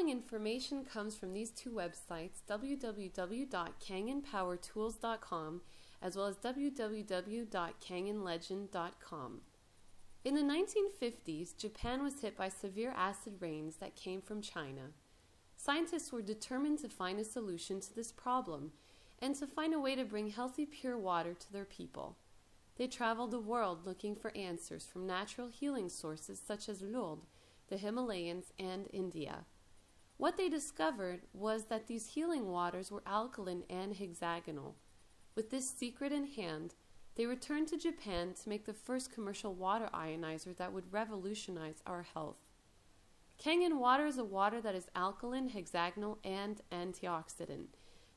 following information comes from these two websites, www.kangenpowertools.com as well as www.kangenlegend.com. In the 1950s, Japan was hit by severe acid rains that came from China. Scientists were determined to find a solution to this problem and to find a way to bring healthy, pure water to their people. They traveled the world looking for answers from natural healing sources such as Lourdes, the Himalayas, and India. What they discovered was that these healing waters were alkaline and hexagonal. With this secret in hand, they returned to Japan to make the first commercial water ionizer that would revolutionize our health. Kangen water is a water that is alkaline, hexagonal, and antioxidant.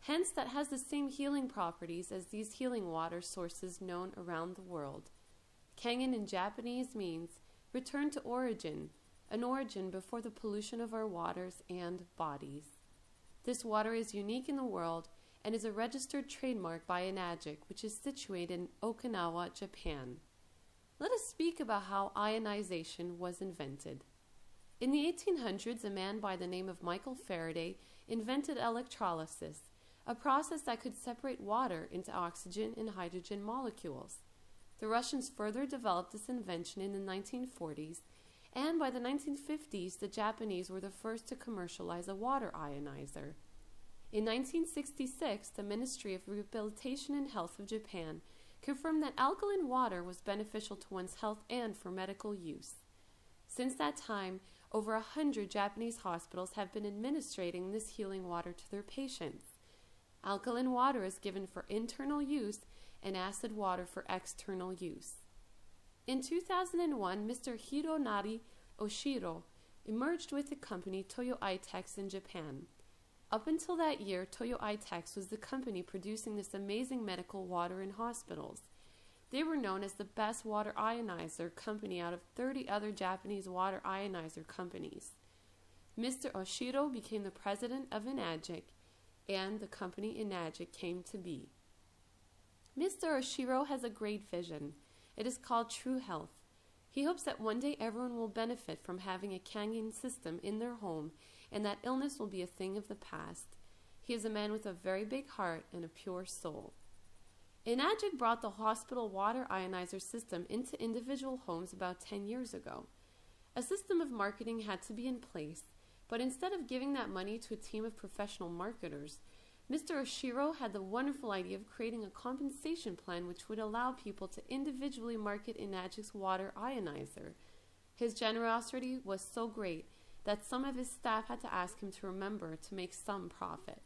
Hence, that has the same healing properties as these healing water sources known around the world. Kangen in Japanese means return to origin, an origin before the pollution of our waters and bodies. This water is unique in the world and is a registered trademark by Enagic, which is situated in Okinawa, Japan. Let us speak about how ionization was invented. In the 1800s, a man by the name of Michael Faraday invented electrolysis, a process that could separate water into oxygen and hydrogen molecules. The Russians further developed this invention in the 1940s, and by the 1950s, the Japanese were the first to commercialize a water ionizer. In 1966, the Ministry of Rehabilitation and Health of Japan confirmed that alkaline water was beneficial to one's health and for medical use. Since that time, over 100 Japanese hospitals have been administering this healing water to their patients. Alkaline water is given for internal use and acid water for external use. In 2001, Mr. Hironari Oshiro emerged with the company Toyo Itex in Japan. Up until that year, Toyo Itex was the company producing this amazing medical water in hospitals. They were known as the best water ionizer company out of 30 other Japanese water ionizer companies. Mr. Oshiro became the president of Enagic, and the company Enagic came to be. Mr. Oshiro has a great vision. It is called True Health. He hopes that one day everyone will benefit from having a Kangen system in their home and that illness will be a thing of the past. He is a man with a very big heart and a pure soul. Enagic brought the hospital water ionizer system into individual homes about 10 years ago. A system of marketing had to be in place, but instead of giving that money to a team of professional marketers, Mr. Oshiro had the wonderful idea of creating a compensation plan which would allow people to individually market Enagic's water ionizer. His generosity was so great that some of his staff had to ask him to remember to make some profit.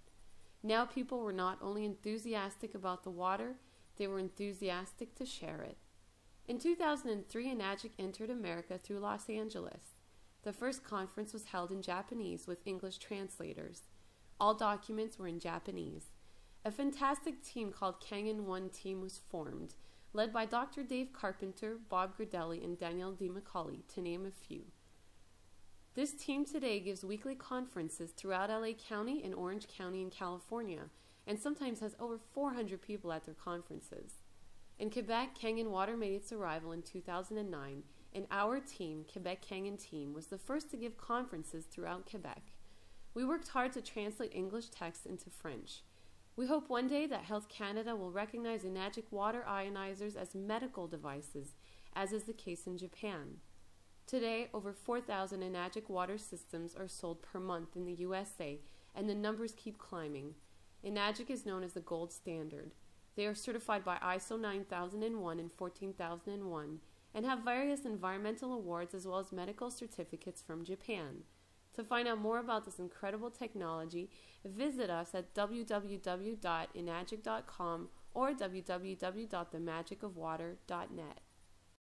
Now people were not only enthusiastic about the water, they were enthusiastic to share it. In 2003, Enagic entered America through Los Angeles. The first conference was held in Japanese with English translators. All documents were in Japanese. A fantastic team called Kangen One Team was formed, led by Dr. Dave Carpenter, Bob Gradelli, and Danielle DiMacaulay, to name a few. This team today gives weekly conferences throughout LA County and Orange County in California, and sometimes has over 400 people at their conferences. In Quebec, Kangen Water made its arrival in 2009, and our team, Quebec Kangen Team, was the first to give conferences throughout Quebec. We worked hard to translate English text into French. We hope one day that Health Canada will recognize Enagic water ionizers as medical devices, as is the case in Japan. Today, over 4,000 Enagic water systems are sold per month in the USA, and the numbers keep climbing. Enagic is known as the gold standard. They are certified by ISO 9001 and 14001 and have various environmental awards as well as medical certificates from Japan. To find out more about this incredible technology, visit us at www.enagic.com or www.themagicofwater.net.